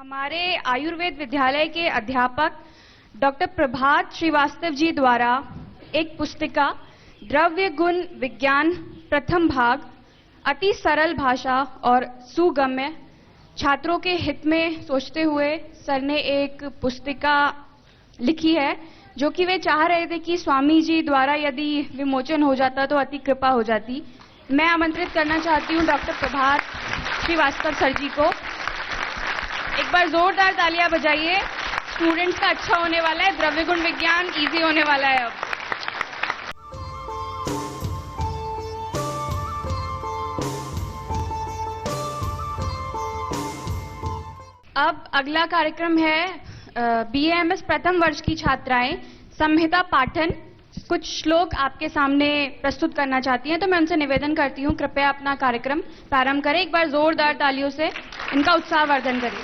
हमारे आयुर्वेद विद्यालय के अध्यापक डॉक्टर प्रभात श्रीवास्तव जी द्वारा एक पुस्तिका द्रव्य गुण विज्ञान प्रथम भाग अति सरल भाषा और सुगम्य छात्रों के हित में सोचते हुए सर ने एक पुस्तिका लिखी है, जो कि वे चाह रहे थे कि स्वामी जी द्वारा यदि विमोचन हो जाता तो अति कृपा हो जाती। मैं आमंत्रित करना चाहती हूं डॉक्टर प्रभात श्रीवास्तव सर जी को। एक बार जोरदार तालियां बजाइए। स्टूडेंट्स का अच्छा होने वाला है, द्रव्य गुण विज्ञान इजी होने वाला है। अब अगला कार्यक्रम है BAMS प्रथम वर्ष की छात्राएं संहिता पाठन कुछ श्लोक आपके सामने प्रस्तुत करना चाहती हैं, तो मैं उनसे निवेदन करती हूं कृपया अपना कार्यक्रम प्रारंभ करें। एक बार जोरदार तालियों से इनका उत्साहवर्धन करिए।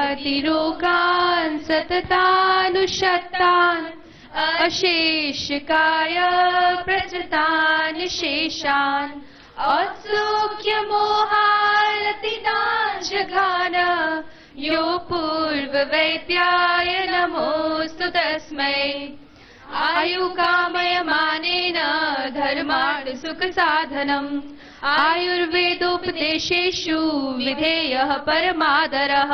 रागातिरोगान् सततानुशतान् अशेषकाय प्रसृतान् शेषान् औत्सुक्यमोहालतितान् जघान यो पूर्ववैद्याय नमोऽस्तु तस्मै। आयुकामयमानेन धर्मार्थ सुखसाधनम् आयुर्वेदोपदेशेषु विधेयः परमादरः।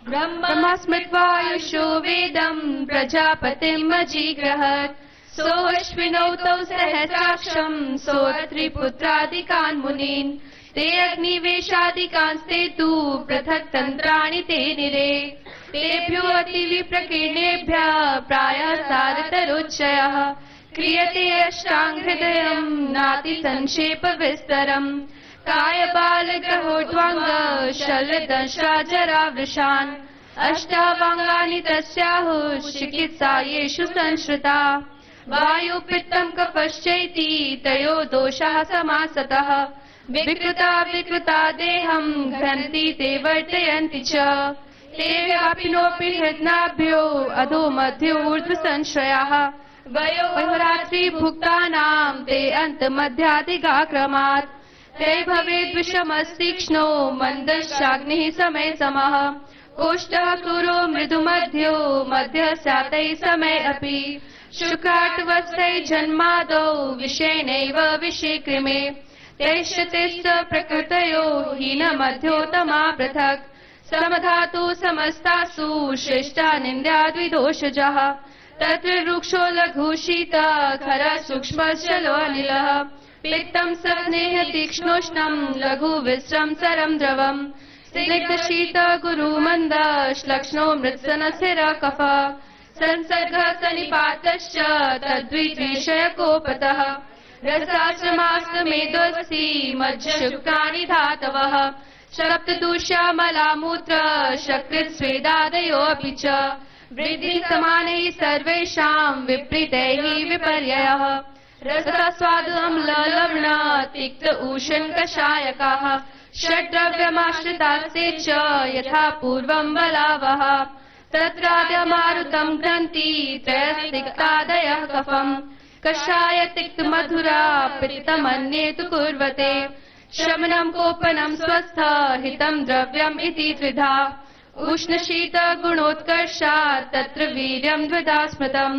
ब्रह्मस्मृत्वायुषो वेदम् प्रजापतिम् अजिग्रहत् सोऽश्विनौ तौ सहस्राक्षम् सोऽत्रिपुत्रादिकान् मुनीन् ते अग्निवेशादिकांस्ते तु पृथक् तन्त्राणि ते निरे तेभ्यो अतिविप्रकीर्णेभ्यः प्रायः सारतरोच्चयः क्रियते अष्टाङ्गहृदयम् नातिसंक्षेप विस्तरम् कायबालग्रहोर्ध्वाङ्ग शल्यदंशाजरावृषान् अष्टावाङ्गानि तस्याहुः चिकित्सा येषु संश्रिता वायुपित्तम् कफश्चैति तयो दोषाः समासतः विकृता विकृता देहम् घ्नन्ति ते वर्तयन्ति च ते व्यापिनोऽपि हृद्नाभ्यो अधो मध्योर्ध्व संश्रयाः वयोरात्रिभुक्तानाम् ते अन्तमध्यादिगाक्रमात् ते भवेद्विषमस्तीक्ष्णो मन्दश्चाग्निः समय समः कोष्ठः क्रूरो मृदुमध्यो मध्यः स्यातैः समय अपि शुक्राट्वस्थै जन्मादौ विषेणैव विषेकृमे तेष्यतिश्च प्रकृतयो हीनमध्योत्तमा पृथक् समधातु समस्तासु श्रेष्ठा निन्द्या द्विदोषजः तत्र रुक्षो लघुशीतः खरः सूक्ष्मश्चलोऽनिलः पित्तम् सस्नेह तीक्ष्णोष्णम् लघु विश्रम सरम् द्रवम् स्निग्धशीत गुरुमन्दः श्लक्ष्णो मृत्सनस्थिरः कफः संसर्गः सनिपातश्च तद्विद्विषयकोपतः रसाश्रमास्तमेदोऽस्ति मज्जशुक्राणि धातवः सप्तदूष्यामलामूत्र शकृत्स्वेदादयोऽपि च वृद्धि समानैः सर्वेषाम् विपरीतैः विपर्ययः रसास्वादम् लवण तिक्त उष्ण कषायकाः षड्द्रव्यमाश्रितास्ते च यथा पूर्वम् बलावः तत्राद्यमारुतम् घ्नन्ति त्रयस्तिक्तादयः कफम् कषाय तिक्त मधुरा पित्तमन्ये तु कुर्वते शमनम् कोपनम् स्वस्थ हितम् द्रव्यम् इति त्रिधा उष्णशीत गुणोत्कर्षात् तत्र वीर्यम् द्विधा स्मृतम्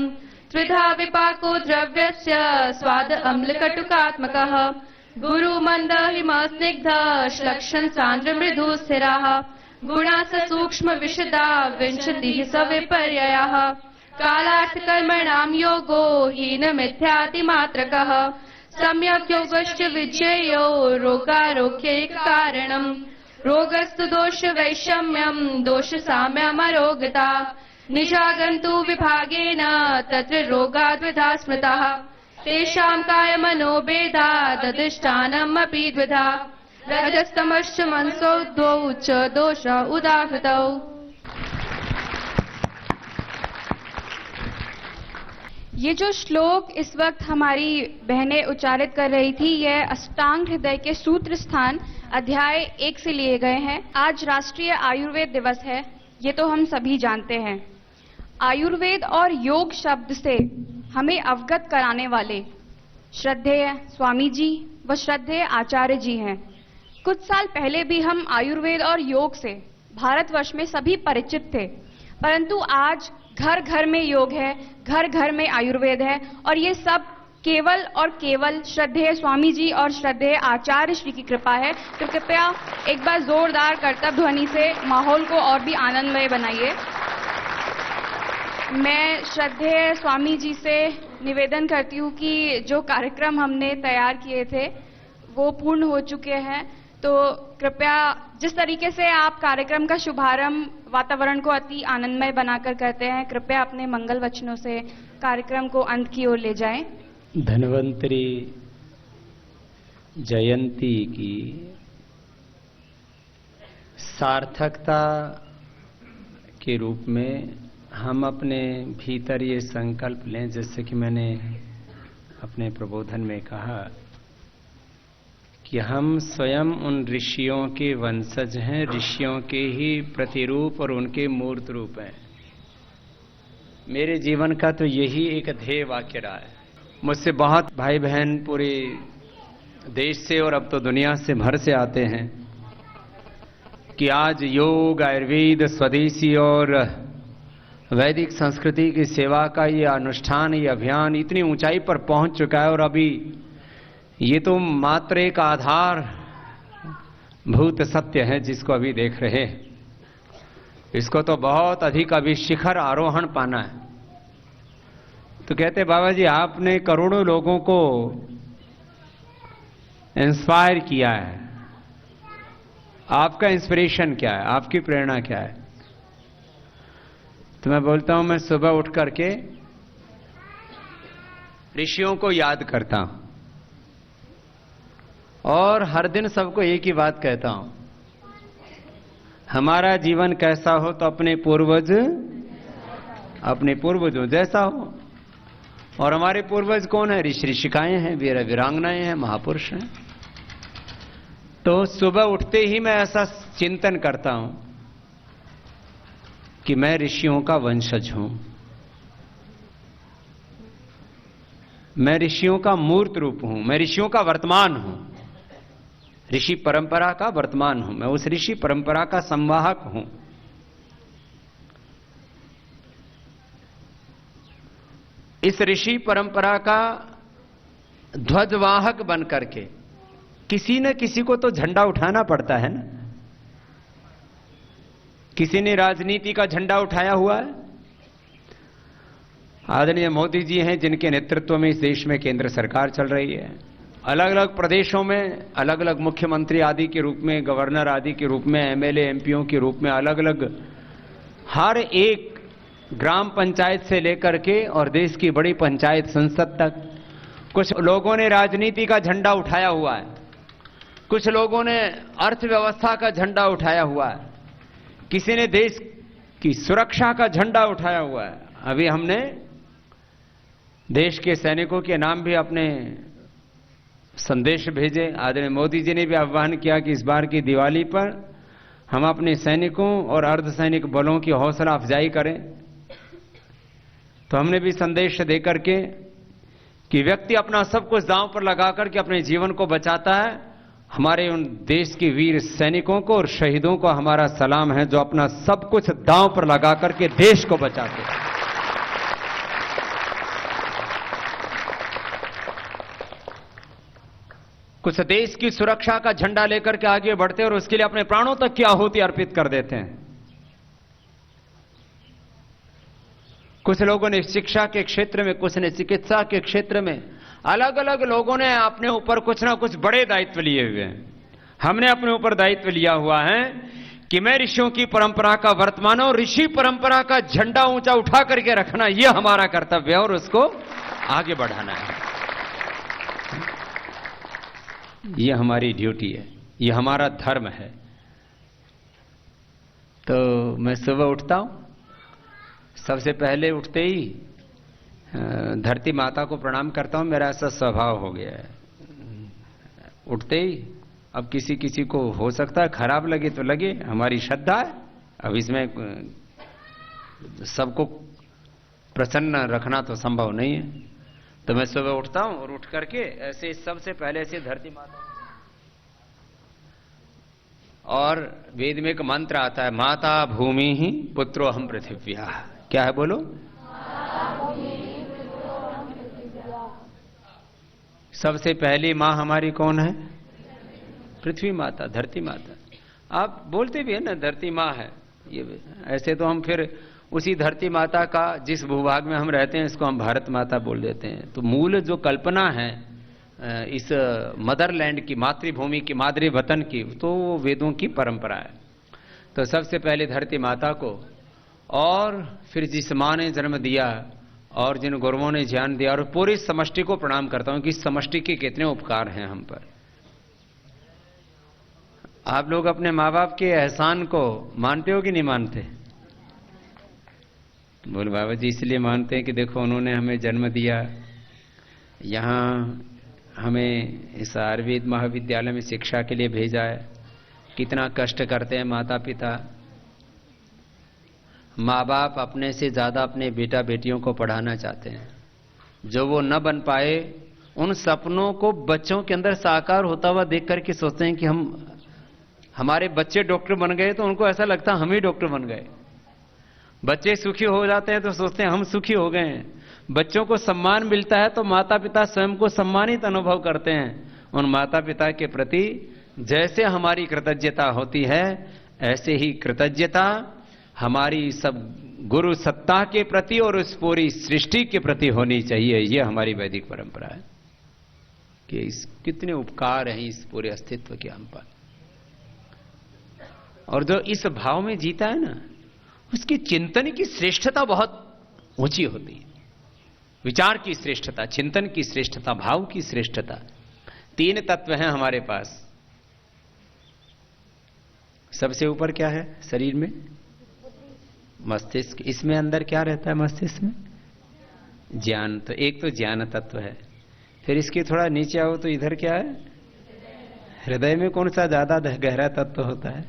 त्रिधा विपाको द्रव्यस्य स्वाद अम्लकटुकात्मकः गुरुमन्द हिमस्निग्ध श्लक्ष्ण सान्द्र मृदु स्थिराः गुणा सूक्ष्म विशदा विंशतिः स विपर्ययाः कालार्थकर्मणाम् योगो हीनमिथ्यातिमात्रकः सम्यक् योगश्च विज्ञेयो रोगारोग्यैककारणम् रोगस्तु दोष वैषम्यम् दोष साम्यमरोगता निजागन्तु विभागेन तत्र रोगाद्विधा स्मृताः तेषाम् कायमनोभेदा तदिष्टानम् अपि द्विधा रजस्तमश्च मनसो द्वौ च दोषा उदाहृतौ। ये जो श्लोक इस वक्त हमारी बहनें उच्चारित कर रही थी, यह अष्टांग हृदय के सूत्र स्थान अध्याय 1 से लिए गए हैं। आज राष्ट्रीय आयुर्वेद दिवस है, ये तो हम सभी जानते हैं। आयुर्वेद और योग शब्द से हमें अवगत कराने वाले श्रद्धेय स्वामी जी व श्रद्धेय आचार्य जी हैं। कुछ साल पहले भी हम आयुर्वेद और योग से भारतवर्ष में सभी परिचित थे, परंतु आज घर घर में योग है, घर घर में आयुर्वेद है, और ये सब केवल और केवल श्रद्धेय स्वामी जी और श्रद्धेय आचार्य श्री की कृपा है। तो कृपया एक बार जोरदार करतब ध्वनि से माहौल को और भी आनंदमय बनाइए। मैं श्रद्धेय स्वामी जी से निवेदन करती हूँ कि जो कार्यक्रम हमने तैयार किए थे वो पूर्ण हो चुके हैं, तो कृपया जिस तरीके से आप कार्यक्रम का शुभारंभ वातावरण को अति आनंदमय बनाकर करते हैं, कृपया अपने मंगल वचनों से कार्यक्रम को अंत की ओर ले जाएं। धन्वंतरी जयंती की सार्थकता के रूप में हम अपने भीतर ये संकल्प लें, जैसे कि मैंने अपने प्रबोधन में कहा कि हम स्वयं उन ऋषियों के वंशज हैं, ऋषियों के ही प्रतिरूप और उनके मूर्त रूप हैं। मेरे जीवन का तो यही एक ध्येय वाक्य रहा है। मुझसे बहुत भाई बहन पूरे देश से और अब तो दुनिया से भर से आते हैं कि आज योग, आयुर्वेद, स्वदेशी और वैदिक संस्कृति की सेवा का ये अनुष्ठान, ये अभियान इतनी ऊंचाई पर पहुंच चुका है, और अभी ये तो मात्र एक आधार भूत सत्य है जिसको अभी देख रहे हैं। इसको तो बहुत अधिक अभी शिखर आरोहण पाना है। तो कहते बाबा जी आपने करोड़ों लोगों को इंस्पायर किया है, आपका इंस्पिरेशन क्या है, आपकी प्रेरणा क्या है? तो मैं बोलता हूं, मैं सुबह उठ करके ऋषियों को याद करता हूं और हर दिन सबको एक ही बात कहता हूं, हमारा जीवन कैसा हो तो अपने पूर्वजों जैसा हो। और हमारे पूर्वज कौन है? ऋषि ऋषिकाएं हैं, वीर वीरांगनाएं हैं, महापुरुष हैं। तो सुबह उठते ही मैं ऐसा चिंतन करता हूं कि मैं ऋषियों का वंशज हूं, मैं ऋषियों का मूर्त रूप हूं, मैं ऋषियों का वर्तमान हूं, ऋषि परंपरा का वर्तमान हूं, मैं उस ऋषि परंपरा का संवाहक हूं। इस ऋषि परंपरा का ध्वजवाहक बन करके किसी न किसी को तो झंडा उठाना पड़ता है ना। किसी ने राजनीति का झंडा उठाया हुआ है। आदरणीय मोदी जी हैं जिनके नेतृत्व में इस देश में केंद्र सरकार चल रही है। अलग अलग प्रदेशों में अलग अलग मुख्यमंत्री आदि के रूप में, गवर्नर आदि के रूप में, एमएलए एमपीओ के रूप में, अलग अलग हर एक ग्राम पंचायत से लेकर के और देश की बड़ी पंचायत संसद तक कुछ लोगों ने राजनीति का झंडा उठाया हुआ है, कुछ लोगों ने अर्थव्यवस्था का झंडा उठाया हुआ है, किसी ने देश की सुरक्षा का झंडा उठाया हुआ है। अभी हमने देश के सैनिकों के नाम भी अपने संदेश भेजे। आदरणीय मोदी जी ने भी आह्वान किया कि इस बार की दिवाली पर हम अपने सैनिकों और अर्धसैनिक बलों की हौसला अफजाई करें। तो हमने भी संदेश देकर के कि व्यक्ति अपना सब कुछ दांव पर लगा करके अपने जीवन को बचाता है। हमारे उन देश के वीर सैनिकों को और शहीदों को हमारा सलाम है जो अपना सब कुछ दांव पर लगा करके देश को बचाते हैं। कुछ देश की सुरक्षा का झंडा लेकर के आगे बढ़ते और उसके लिए अपने प्राणों तक की आहुति अर्पित कर देते हैं। कुछ लोगों ने शिक्षा के क्षेत्र में, कुछ ने चिकित्सा के क्षेत्र में, अलग अलग लोगों ने अपने ऊपर कुछ ना कुछ बड़े दायित्व लिए हुए हैं। हमने अपने ऊपर दायित्व लिया हुआ है कि मैं ऋषियों की परंपरा का वर्तमान और ऋषि परंपरा का झंडा ऊंचा उठा करके रखना, यह हमारा कर्तव्य है और उसको आगे बढ़ाना है। यह हमारी ड्यूटी है, यह हमारा धर्म है। तो मैं सुबह उठता हूं, सबसे पहले उठते ही धरती माता को प्रणाम करता हूं। मेरा ऐसा स्वभाव हो गया है, उठते ही। अब किसी किसी को हो सकता है खराब लगे तो लगे, हमारी श्रद्धा है। अब इसमें सबको प्रसन्न रखना तो संभव नहीं है। तो मैं सुबह उठता हूं और उठ करके ऐसे सबसे पहले ऐसे धरती माता, और वेद में एक मंत्र आता है, माता भूमि ही पुत्रो हम पृथिव्या। क्या है बोलो? सबसे पहली माँ हमारी कौन है? पृथ्वी माता, धरती माता। आप बोलते भी है ना धरती माँ है, ये ऐसे तो हम फिर उसी धरती माता का जिस भूभाग में हम रहते हैं इसको हम भारत माता बोल देते हैं। तो मूल जो कल्पना है इस मदरलैंड की, मातृभूमि की, मादरी वतन की, तो वो वेदों की परंपरा है। तो सबसे पहले धरती माता को, और फिर जिस माँ ने जन्म दिया और जिन गुरुओं ने ज्ञान दिया, और पूरी समष्टि को प्रणाम करता हूं कि इस समष्टि के कितने उपकार हैं हम पर। आप लोग अपने माँ बाप के एहसान को मानते हो कि नहीं मानते? बोल बाबा जी इसलिए मानते हैं कि देखो उन्होंने हमें जन्म दिया, यहाँ हमें इस आयुर्वेद महाविद्यालय में शिक्षा के लिए भेजा है। कितना कष्ट करते हैं माता पिता। माँ बाप अपने से ज्यादा अपने बेटा बेटियों को पढ़ाना चाहते हैं। जो वो न बन पाए उन सपनों को बच्चों के अंदर साकार होता हुआ देख करके सोचते हैं कि हमारे बच्चे डॉक्टर बन गए, तो उनको ऐसा लगता है हम ही डॉक्टर बन गए। बच्चे सुखी हो जाते हैं तो सोचते हैं हम सुखी हो गए हैं। बच्चों को सम्मान मिलता है तो माता पिता स्वयं को सम्मानित अनुभव करते हैं। उन माता पिता के प्रति जैसे हमारी कृतज्ञता होती है, ऐसे ही कृतज्ञता हमारी सब गुरु सत्ता के प्रति और उस पूरी सृष्टि के प्रति होनी चाहिए। यह हमारी वैदिक परंपरा है कि कितने उपकार हैं इस पूरे अस्तित्व के हम पर। और जो इस भाव में जीता है ना, उसकी चिंतन की श्रेष्ठता बहुत ऊंची होती है। विचार की श्रेष्ठता, चिंतन की श्रेष्ठता, भाव की श्रेष्ठता। 3 तत्व हैं हमारे पास। सबसे ऊपर क्या है शरीर में? मस्तिष्क। इसमें अंदर क्या रहता है मस्तिष्क में? ज्ञान। तो एक तो ज्ञान तत्व है। फिर इसके थोड़ा नीचे आओ तो इधर क्या है? हृदय में कौन सा ज्यादा गहरा तत्व होता है?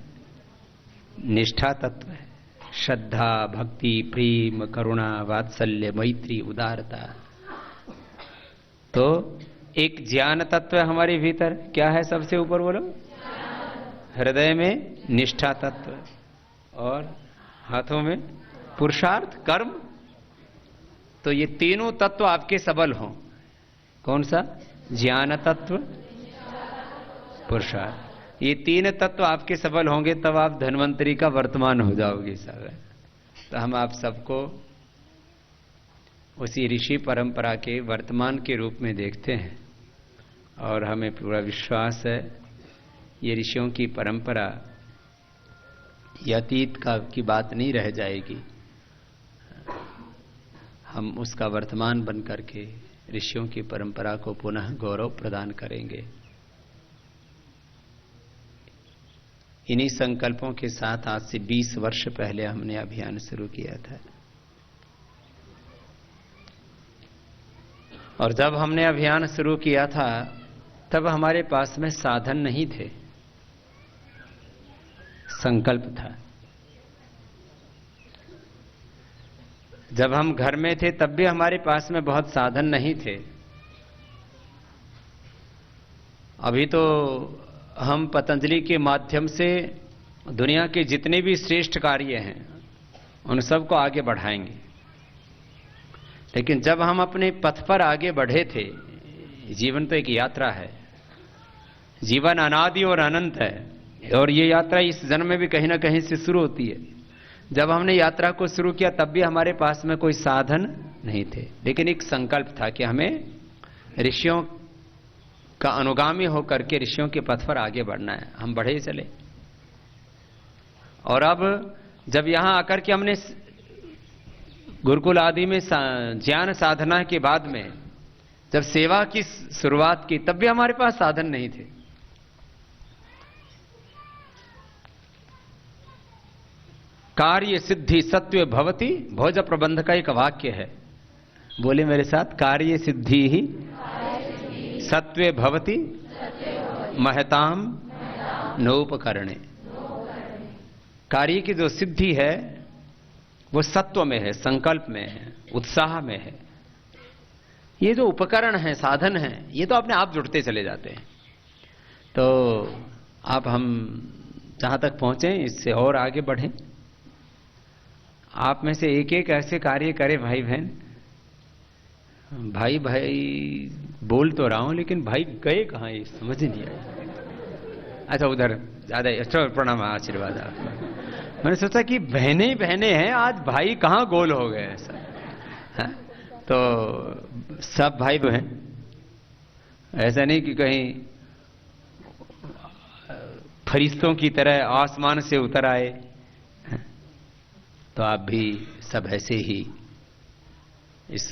निष्ठा तत्व है। श्रद्धा, भक्ति, प्रेम, करुणा, वात्सल्य, मैत्री, उदारता। तो एक ज्ञान तत्व हमारे भीतर। क्या है सबसे ऊपर बोलो? हृदय में निष्ठा तत्व और हाथों में पुरुषार्थ, कर्म। तो ये तीनों तत्व आपके सबल हों। कौन सा? ज्ञान तत्व, पुरुषार्थ। ये 3 तत्व आपके सबल होंगे तब आप धन्वंतरी का वर्तमान हो जाओगे सब। तो हम आप सबको उसी ऋषि परंपरा के वर्तमान के रूप में देखते हैं और हमें पूरा विश्वास है ये ऋषियों की परंपरा ये अतीत की बात नहीं रह जाएगी। हम उसका वर्तमान बन करके ऋषियों की परंपरा को पुनः गौरव प्रदान करेंगे। इन्हीं संकल्पों के साथ आज से 20 वर्ष पहले हमने अभियान शुरू किया था। और जब हमने अभियान शुरू किया था तब हमारे पास में साधन नहीं थे, संकल्प था। जब हम घर में थे तब भी हमारे पास में बहुत साधन नहीं थे। अभी तो हम पतंजलि के माध्यम से दुनिया के जितने भी श्रेष्ठ कार्य हैं उन सबको आगे बढ़ाएंगे। लेकिन जब हम अपने पथ पर आगे बढ़े थे, जीवन तो एक यात्रा है, जीवन अनादि और अनंत है और ये यात्रा इस जन्म में भी कहीं ना कहीं से शुरू होती है। जब हमने यात्रा को शुरू किया तब भी हमारे पास में कोई साधन नहीं थे, लेकिन एक संकल्प था कि हमें ऋषियों का अनुगामी होकर के ऋषियों के पथ पर आगे बढ़ना है। हम बढ़े चले और अब जब यहां आकर के हमने गुरुकुल आदि में ज्ञान साधना के बाद में जब सेवा की शुरुआत की तब भी हमारे पास साधन नहीं थे। कार्य सिद्धि सत्व भवति भोज प्रबंध का एक वाक्य है, बोले मेरे साथ, कार्य सिद्धि ही सत्वे भवति महताम नोपकरणे। कार्य की जो सिद्धि है वो सत्व में है, संकल्प में है, उत्साह में है। ये जो उपकरण है, साधन है, ये तो अपने आप जुड़ते चले जाते हैं। तो आप हम जहां तक पहुंचे इससे और आगे बढ़ें। आप में से एक एक ऐसे कार्य करे भाई बहन। भाई भाई बोल तो रहा हूं लेकिन भाई गए कहां, ये समझ नहीं आया। अच्छा उधर ज्यादा अच्छा, प्रणाम, आशीर्वाद आपका। मैंने सोचा कि बहने ही बहने हैं, आज भाई कहां गोल हो गए ऐसा। हाँ? तो सब भाई बहन, ऐसा नहीं कि कहीं फरिश्तों की तरह आसमान से उतर आए। तो आप भी सब ऐसे ही इस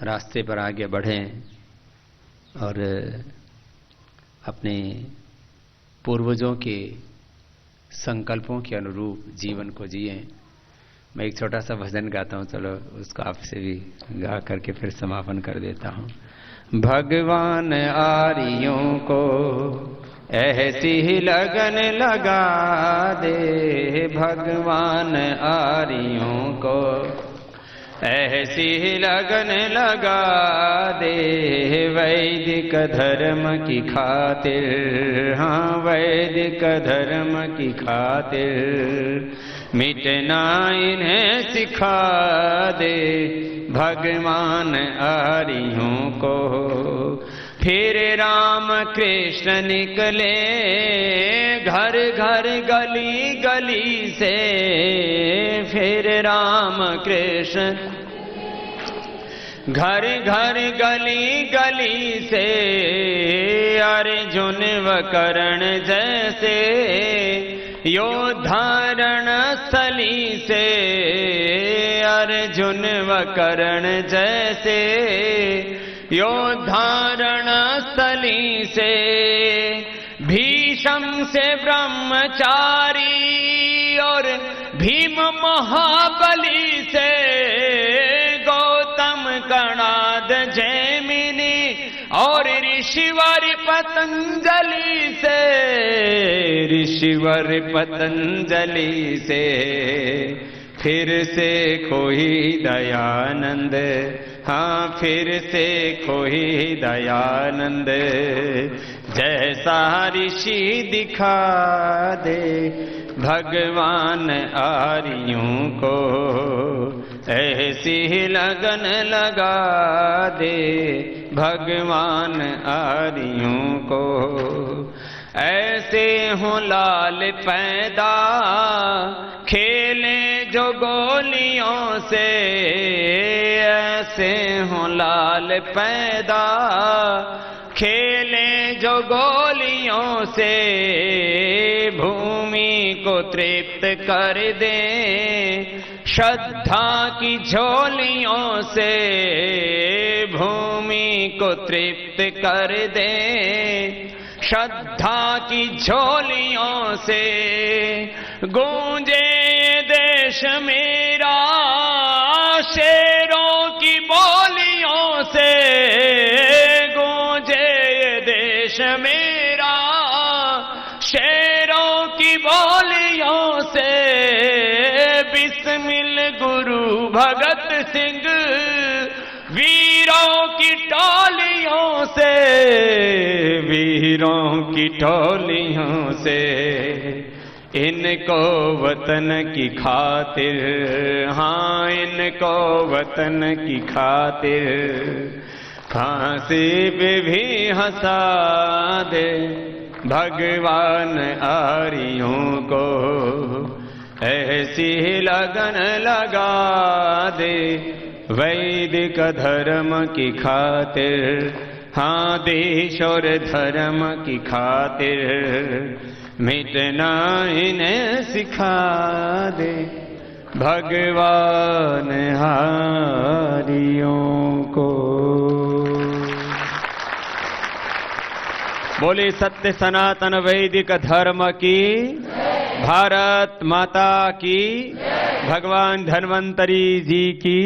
रास्ते पर आगे बढ़ें और अपने पूर्वजों के संकल्पों के अनुरूप जीवन को जिएं। मैं एक छोटा सा भजन गाता हूं, चलो उसको आपसे भी गा करके फिर समापन कर देता हूं। भगवान आर्यों को ऐसी ही लगन लगा दे, भगवान आर्यों को ऐसी ही लगन लगा दे, वैदिक धर्म की खातिर, हाँ वैदिक धर्म की खातिर, मिटना इन्हें सिखा दे, भगवान आर्यों को। फिर राम कृष्ण निकले घर घर गली गली से, फिर राम कृष्ण घर घर गली गली से, अर्जुन व कर्ण जैसे योद्धारण स्थली से, अर्जुन व कर्ण जैसे योद्धारण स्थली से, भीष्म से ब्रह्मचारी और भीम महाबली से, गौतम कणाद जैमिनी और ऋषिवर पतंजलि से, ऋषिवर पतंजलि से, फिर से खोई दयानंद, हाँ फिर से खोई दयानंद, जैसा ऋषि दिखा दे, भगवान आर्यों को ऐसी ही लगन लगा दे, भगवान आर्यों को। ऐसे हो लाल पैदा खेले जो गोलियों से, ऐसे हो लाल पैदा खेले जो गोलियों से, भूमि को तृप्त कर दे श्रद्धा की झोलियों से, भूमि को तृप्त कर दे श्रद्धा की झोलियों से, गूंजे देश मेरा शेरों की बोलियों से, गूंजे देश मेरा शेरों की बोलियों से, बिस्मिल गुरु भगत सिंह वीरों की टोलियों से, वीरों की टोलियों से, इनको वतन की खातिर, हाँ इनको वतन की खातिर, फांसी पे भी हंसा दे, भगवान आर्यों को ऐसी लगन लगा दे, वैदिक धर्म की खातिर, हाँ देश और धर्म की खातिर, मिटना इन्हें सिखा दे, भगवान हारियों को। बोले सत्य सनातन वैदिक धर्म की, भारत माता की, भगवान धन्वंतरी जी की